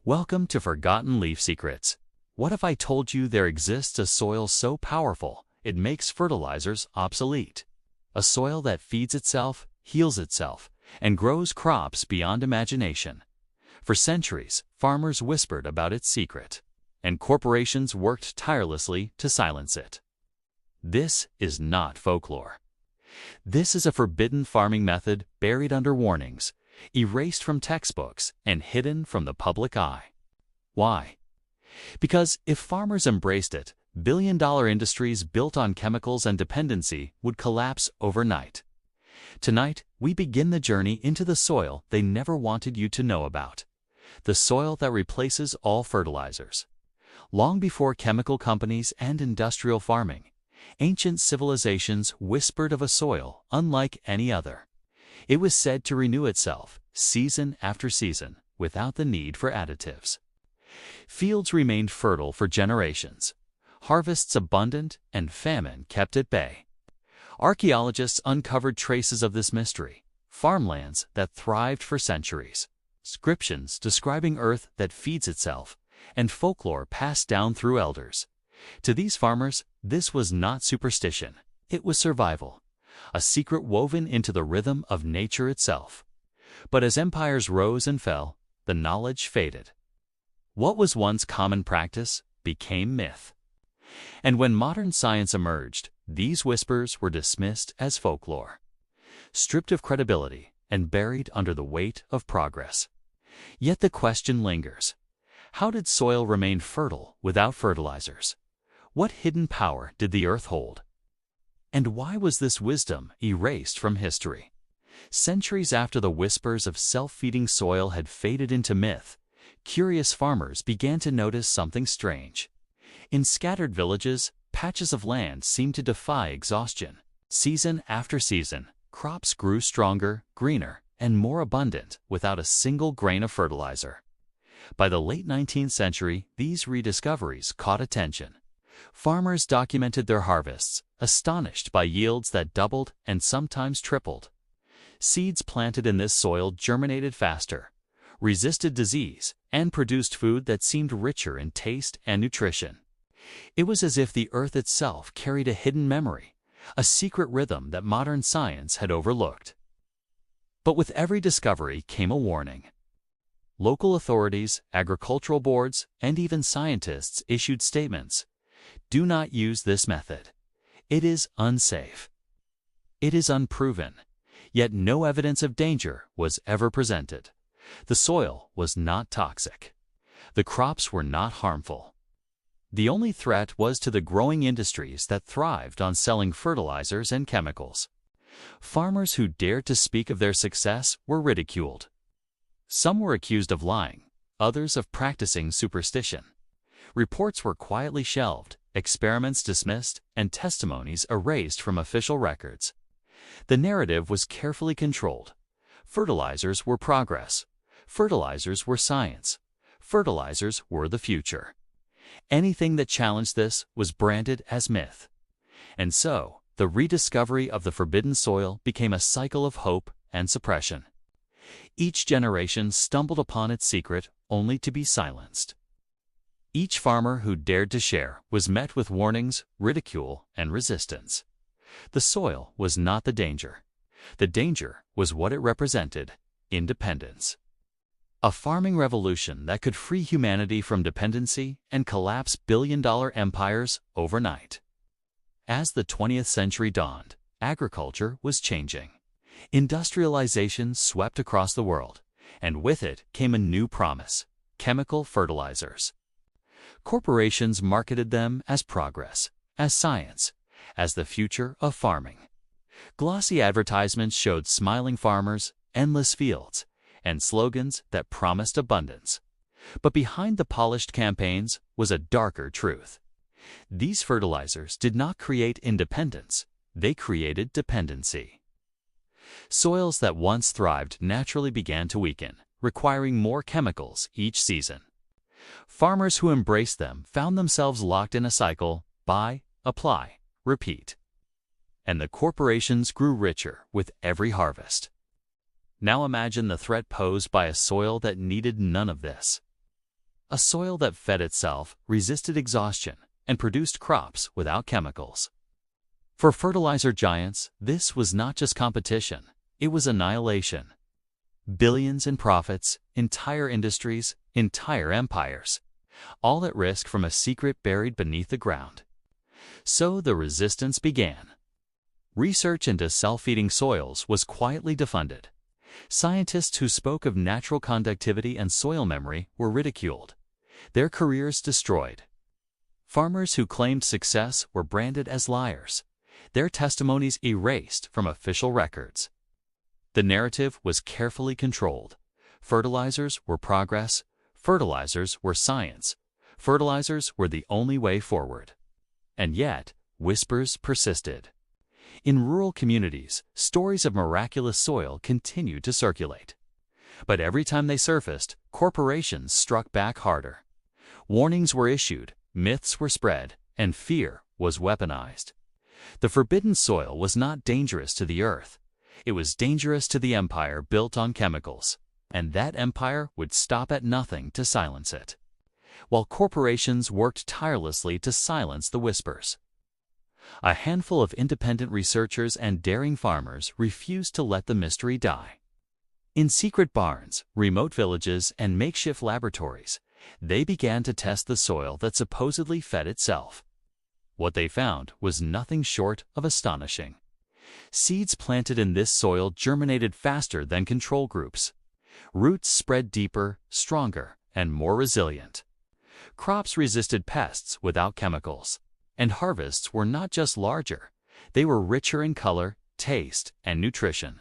Welcome to Forgotten Leaf Secrets. What if I told you there exists a soil so powerful it makes fertilizers obsolete? A soil that feeds itself, heals itself, and grows crops beyond imagination. For centuries, farmers whispered about its secret, and corporations worked tirelessly to silence it. This is not folklore. This is a forbidden farming method buried under warnings, erased from textbooks, and hidden from the public eye. Why? Because if farmers embraced it, billion-dollar industries built on chemicals and dependency would collapse overnight. Tonight, we begin the journey into the soil they never wanted you to know about. The soil that replaces all fertilizers. Long before chemical companies and industrial farming, ancient civilizations whispered of a soil unlike any other. It was said to renew itself, season after season, without the need for additives. Fields remained fertile for generations, harvests abundant, and famine kept at bay. Archaeologists uncovered traces of this mystery, farmlands that thrived for centuries, inscriptions describing earth that feeds itself, and folklore passed down through elders. To these farmers, this was not superstition, it was survival, a secret woven into the rhythm of nature itself. But as empires rose and fell, the knowledge faded. What was once common practice became myth. And when modern science emerged, these whispers were dismissed as folklore, stripped of credibility and buried under the weight of progress. Yet the question lingers: how did soil remain fertile without fertilizers? What hidden power did the earth hold? And why was this wisdom erased from history? Centuries after the whispers of self-feeding soil had faded into myth, curious farmers began to notice something strange. In scattered villages, patches of land seemed to defy exhaustion. Season after season, crops grew stronger, greener, and more abundant without a single grain of fertilizer. By the late 19th century, these rediscoveries caught attention. Farmers documented their harvests, astonished by yields that doubled and sometimes tripled. Seeds planted in this soil germinated faster, resisted disease, and produced food that seemed richer in taste and nutrition. It was as if the earth itself carried a hidden memory, a secret rhythm that modern science had overlooked. But with every discovery came a warning. Local authorities, agricultural boards, and even scientists issued statements. Do not use this method. It is unsafe. It is unproven. Yet no evidence of danger was ever presented. The soil was not toxic. The crops were not harmful. The only threat was to the growing industries that thrived on selling fertilizers and chemicals. Farmers who dared to speak of their success were ridiculed. Some were accused of lying, others of practicing superstition. Reports were quietly shelved, experiments dismissed, and testimonies erased from official records. The narrative was carefully controlled. Fertilizers were progress. Fertilizers were science. Fertilizers were the future. Anything that challenged this was branded as myth. And so, the rediscovery of the forbidden soil became a cycle of hope and suppression. Each generation stumbled upon its secret only to be silenced. Each farmer who dared to share was met with warnings, ridicule, and resistance. The soil was not the danger. The danger was what it represented: independence. A farming revolution that could free humanity from dependency and collapse billion-dollar empires overnight. As the 20th century dawned, agriculture was changing. Industrialization swept across the world, and with it came a new promise: chemical fertilizers. Corporations marketed them as progress, as science, as the future of farming. Glossy advertisements showed smiling farmers, endless fields, and slogans that promised abundance. But behind the polished campaigns was a darker truth. These fertilizers did not create independence, they created dependency. Soils that once thrived naturally began to weaken, requiring more chemicals each season. Farmers who embraced them found themselves locked in a cycle: buy, apply, repeat. And the corporations grew richer with every harvest. Now imagine the threat posed by a soil that needed none of this. a soil that fed itself, resisted exhaustion, and produced crops without chemicals. For fertilizer giants, this was not just competition, it was annihilation. Billions in profits, entire industries, entire empires, all at risk from a secret buried beneath the ground. So the resistance began. Research into self-feeding soils was quietly defunded. Scientists who spoke of natural conductivity and soil memory were ridiculed, their careers destroyed. Farmers who claimed success were branded as liars, their testimonies erased from official records. The narrative was carefully controlled. Fertilizers were progress, fertilizers were science, fertilizers were the only way forward. And yet, whispers persisted. In rural communities, stories of miraculous soil continued to circulate. But every time they surfaced, corporations struck back harder. Warnings were issued, myths were spread, and fear was weaponized. The forbidden soil was not dangerous to the earth. It was dangerous to the empire built on chemicals, and that empire would stop at nothing to silence it, while corporations worked tirelessly to silence the whispers. A handful of independent researchers and daring farmers refused to let the mystery die. In secret barns, remote villages, and makeshift laboratories, they began to test the soil that supposedly fed itself. What they found was nothing short of astonishing. Seeds planted in this soil germinated faster than control groups. Roots spread deeper, stronger, and more resilient. Crops resisted pests without chemicals. And harvests were not just larger, they were richer in color, taste, and nutrition.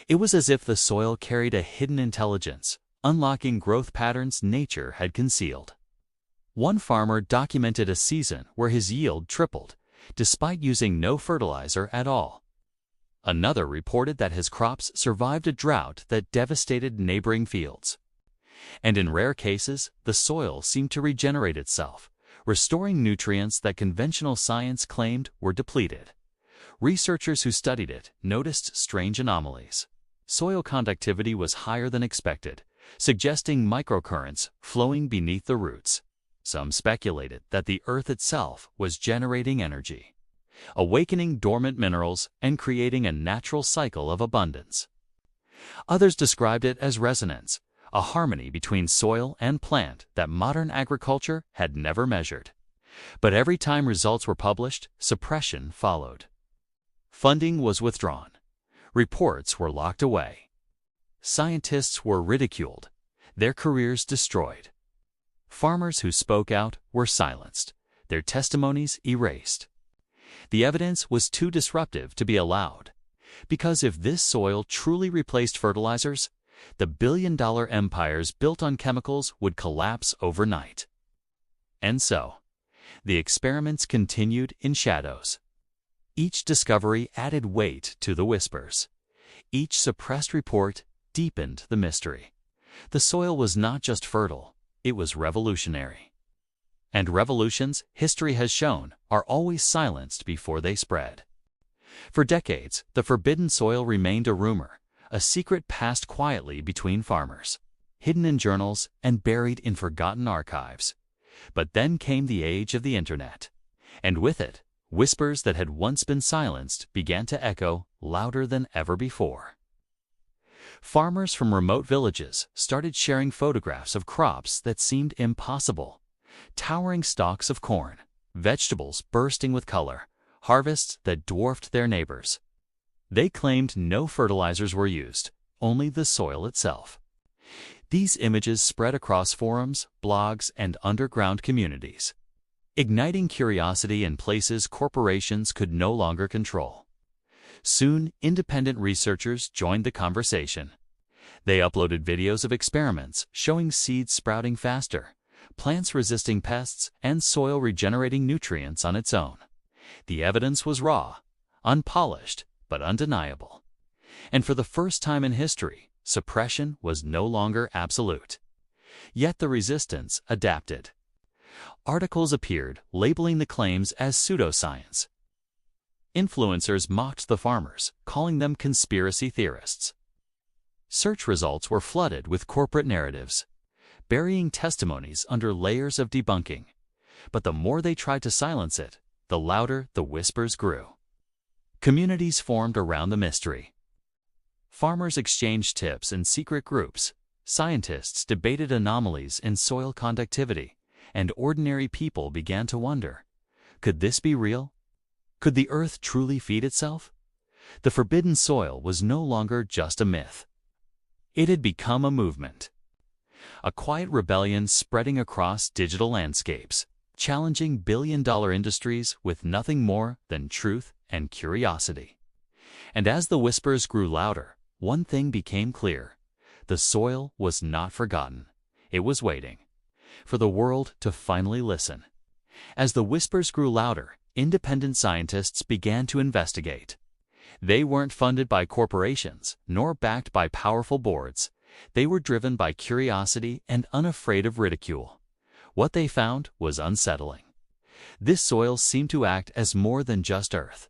It was as if the soil carried a hidden intelligence, unlocking growth patterns nature had concealed. One farmer documented a season where his yield tripled, despite using no fertilizer at all. Another reported that his crops survived a drought that devastated neighboring fields. And in rare cases, the soil seemed to regenerate itself, restoring nutrients that conventional science claimed were depleted. Researchers who studied it noticed strange anomalies. Soil conductivity was higher than expected, suggesting microcurrents flowing beneath the roots. Some speculated that the earth itself was generating energy, awakening dormant minerals and creating a natural cycle of abundance. Others described it as resonance, a harmony between soil and plant that modern agriculture had never measured. But every time results were published, suppression followed. Funding was withdrawn. Reports were locked away. Scientists were ridiculed, their careers destroyed. Farmers who spoke out were silenced, their testimonies erased. The evidence was too disruptive to be allowed, because if this soil truly replaced fertilizers, the billion-dollar empires built on chemicals would collapse overnight. And so, the experiments continued in shadows. Each discovery added weight to the whispers. Each suppressed report deepened the mystery. The soil was not just fertile, it was revolutionary. And revolutions, history has shown, are always silenced before they spread. For decades, the forbidden soil remained a rumor, a secret passed quietly between farmers, hidden in journals and buried in forgotten archives. But then came the age of the internet, and with it, whispers that had once been silenced began to echo louder than ever before. Farmers from remote villages started sharing photographs of crops that seemed impossible. Towering stalks of corn, vegetables bursting with color, harvests that dwarfed their neighbors. They claimed no fertilizers were used, only the soil itself. These images spread across forums, blogs, and underground communities, igniting curiosity in places corporations could no longer control. Soon, independent researchers joined the conversation. They uploaded videos of experiments showing seeds sprouting faster, plants resisting pests, and soil regenerating nutrients on its own. The evidence was raw, unpolished, but undeniable. And for the first time in history, suppression was no longer absolute. Yet the resistance adapted. Articles appeared labeling the claims as pseudoscience. Influencers mocked the farmers, calling them conspiracy theorists. Search results were flooded with corporate narratives. burying testimonies under layers of debunking. But the more they tried to silence it, the louder the whispers grew. Communities formed around the mystery. Farmers exchanged tips in secret groups, scientists debated anomalies in soil conductivity, and ordinary people began to wonder, could this be real? Could the earth truly feed itself? The forbidden soil was no longer just a myth. It had become a movement. A quiet rebellion spreading across digital landscapes, challenging billion-dollar industries with nothing more than truth and curiosity. And as the whispers grew louder, one thing became clear. The soil was not forgotten. It was waiting for the world to finally listen. As the whispers grew louder, independent scientists began to investigate. They weren't funded by corporations, nor backed by powerful boards. They were driven by curiosity and unafraid of ridicule. What they found was unsettling. This soil seemed to act as more than just earth.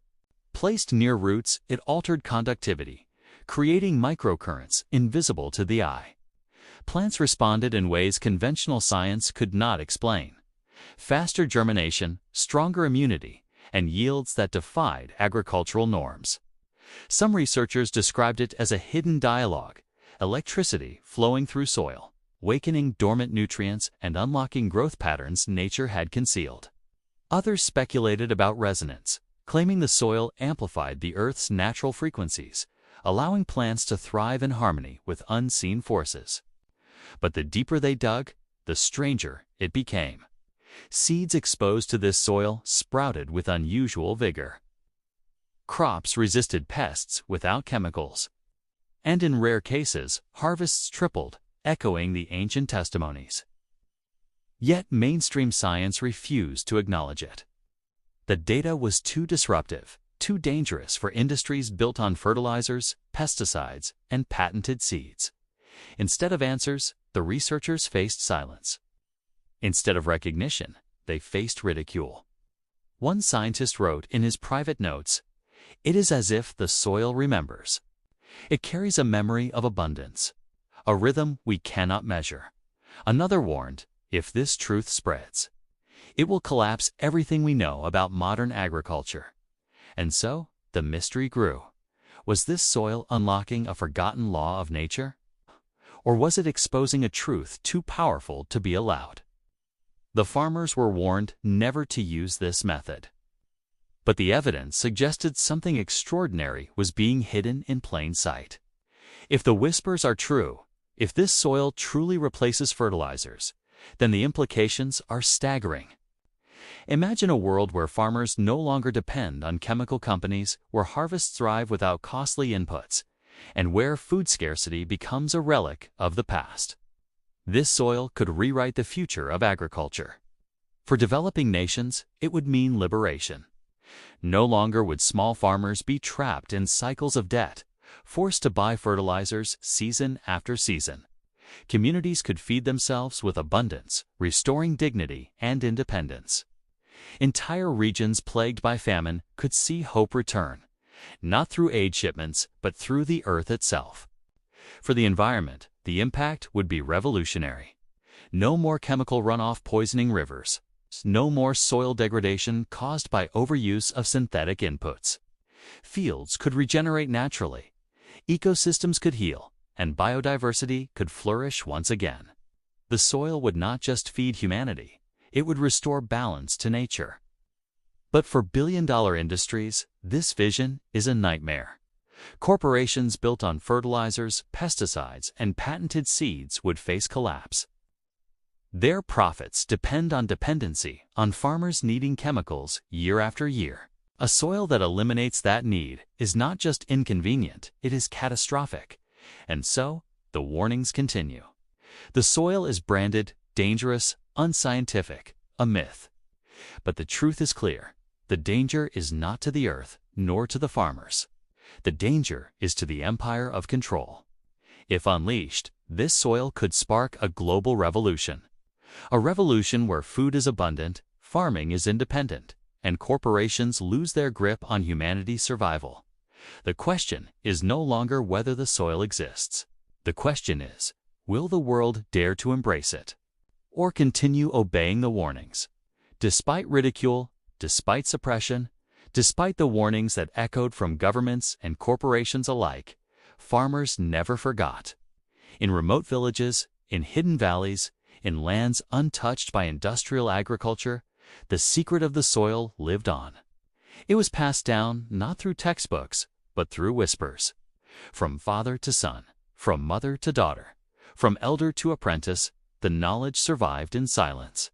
Placed near roots, it altered conductivity, creating microcurrents invisible to the eye. Plants responded in ways conventional science could not explain. Faster germination, stronger immunity, and yields that defied agricultural norms. Some researchers described it as a hidden dialogue, electricity flowing through soil, awakening dormant nutrients and unlocking growth patterns nature had concealed. Others speculated about resonance, claiming the soil amplified the Earth's natural frequencies, allowing plants to thrive in harmony with unseen forces. But the deeper they dug, the stranger it became. Seeds exposed to this soil sprouted with unusual vigor. Crops resisted pests without chemicals. And in rare cases, harvests tripled, echoing the ancient testimonies. Yet mainstream science refused to acknowledge it. The data was too disruptive, too dangerous for industries built on fertilizers, pesticides, and patented seeds. Instead of answers, the researchers faced silence. Instead of recognition, they faced ridicule. One scientist wrote in his private notes, "It is as if the soil remembers. It carries a memory of abundance, a rhythm we cannot measure." Another warned, if this truth spreads, it will collapse everything we know about modern agriculture. And so, the mystery grew. Was this soil unlocking a forgotten law of nature? Or was it exposing a truth too powerful to be allowed? The farmers were warned never to use this method. But the evidence suggested something extraordinary was being hidden in plain sight. If the whispers are true, if this soil truly replaces fertilizers, then the implications are staggering. Imagine a world where farmers no longer depend on chemical companies, where harvests thrive without costly inputs, and where food scarcity becomes a relic of the past. This soil could rewrite the future of agriculture. For developing nations, it would mean liberation. No longer would small farmers be trapped in cycles of debt, forced to buy fertilizers season after season. Communities could feed themselves with abundance, restoring dignity and independence. Entire regions plagued by famine could see hope return, not through aid shipments, but through the earth itself. For the environment, the impact would be revolutionary. No more chemical runoff poisoning rivers. No more soil degradation caused by overuse of synthetic inputs. Fields could regenerate naturally. Ecosystems could heal, and biodiversity could flourish once again. The soil would not just feed humanity, it would restore balance to nature. But for billion-dollar industries, this vision is a nightmare. Corporations built on fertilizers, pesticides, and patented seeds would face collapse. Their profits depend on dependency on farmers needing chemicals year after year. A soil that eliminates that need is not just inconvenient, it is catastrophic. And so, the warnings continue. The soil is branded dangerous, unscientific, a myth. But the truth is clear. The danger is not to the earth, nor to the farmers. The danger is to the empire of control. If unleashed, this soil could spark a global revolution. A revolution where food is abundant, farming is independent, and corporations lose their grip on humanity's survival. The question is no longer whether the soil exists. The question is, Will the world dare to embrace it? Or continue obeying the warnings? Despite ridicule, despite suppression, despite the warnings that echoed from governments and corporations alike, farmers never forgot. In remote villages, in hidden valleys, in lands untouched by industrial agriculture, the secret of the soil lived on. It was passed down not through textbooks, but through whispers. From father to son, from mother to daughter, from elder to apprentice, the knowledge survived in silence.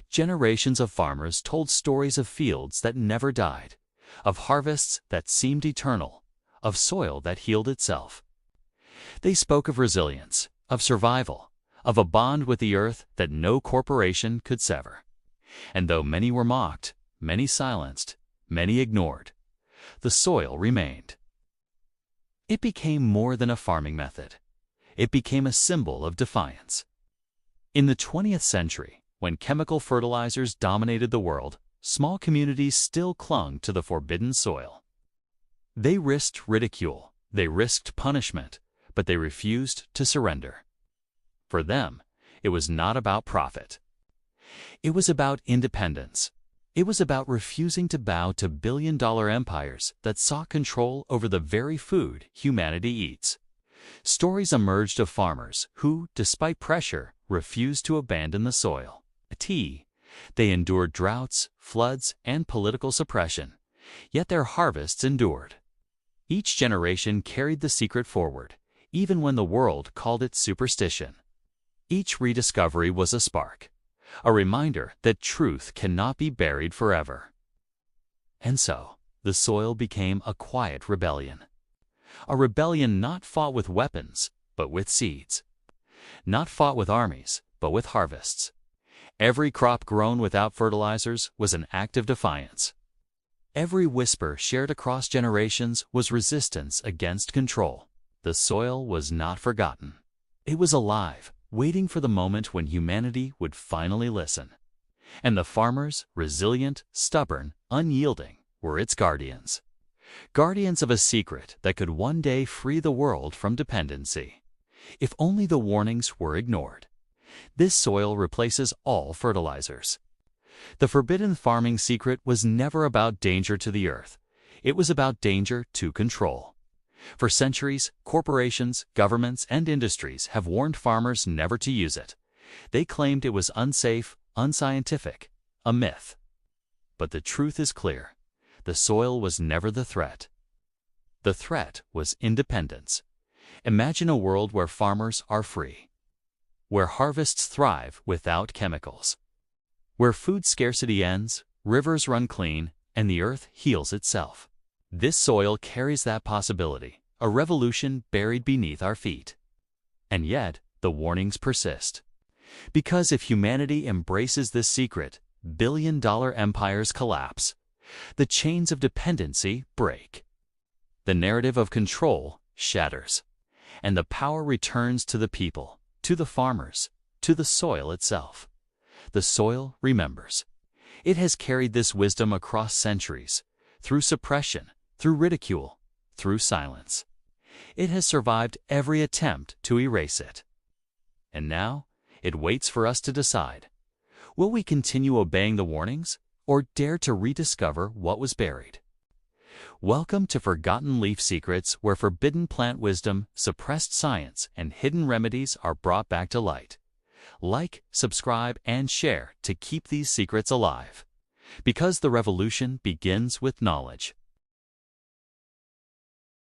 Generations of farmers told stories of fields that never died, of harvests that seemed eternal, of soil that healed itself. They spoke of resilience, of survival, of a bond with the earth that no corporation could sever. And though many were mocked, many silenced, many ignored, the soil remained. It became more than a farming method. It became a symbol of defiance. In the 20th century, when chemical fertilizers dominated the world, small communities still clung to the forbidden soil. They risked ridicule, they risked punishment, but they refused to surrender. For them, it was not about profit. It was about independence. It was about refusing to bow to billion-dollar empires that sought control over the very food humanity eats. Stories emerged of farmers who, despite pressure, refused to abandon the soil. They endured droughts, floods, and political suppression, yet their harvests endured. Each generation carried the secret forward, even when the world called it superstition. Each rediscovery was a spark, a reminder that truth cannot be buried forever. And so, the soil became a quiet rebellion. A rebellion not fought with weapons, but with seeds. Not fought with armies, but with harvests. Every crop grown without fertilizers was an act of defiance. Every whisper shared across generations was resistance against control. The soil was not forgotten. It was alive, waiting for the moment when humanity would finally listen. And the farmers, resilient, stubborn, unyielding, were its guardians. Guardians of a secret that could one day free the world from dependency. If only the warnings were ignored. This soil replaces all fertilizers. The forbidden farming secret was never about danger to the earth. It was about danger to control. For centuries, corporations, governments, and industries have warned farmers never to use it. They claimed it was unsafe, unscientific, a myth. But the truth is clear. The soil was never the threat. The threat was independence. Imagine a world where farmers are free, where harvests thrive without chemicals, where food scarcity ends, rivers run clean, and the earth heals itself. This soil carries that possibility, a revolution buried beneath our feet. And yet, the warnings persist. Because if humanity embraces this secret, billion-dollar empires collapse. The chains of dependency break. The narrative of control shatters. And the power returns to the people, to the farmers, to the soil itself. The soil remembers. It has carried this wisdom across centuries, through suppression, through ridicule, through silence. It has survived every attempt to erase it. And now, it waits for us to decide. Will we continue obeying the warnings, or dare to rediscover what was buried? Welcome to Forgotten Leaf Secrets, where forbidden plant wisdom, suppressed science, and hidden remedies are brought back to light. Like, subscribe, and share to keep these secrets alive. Because the revolution begins with knowledge.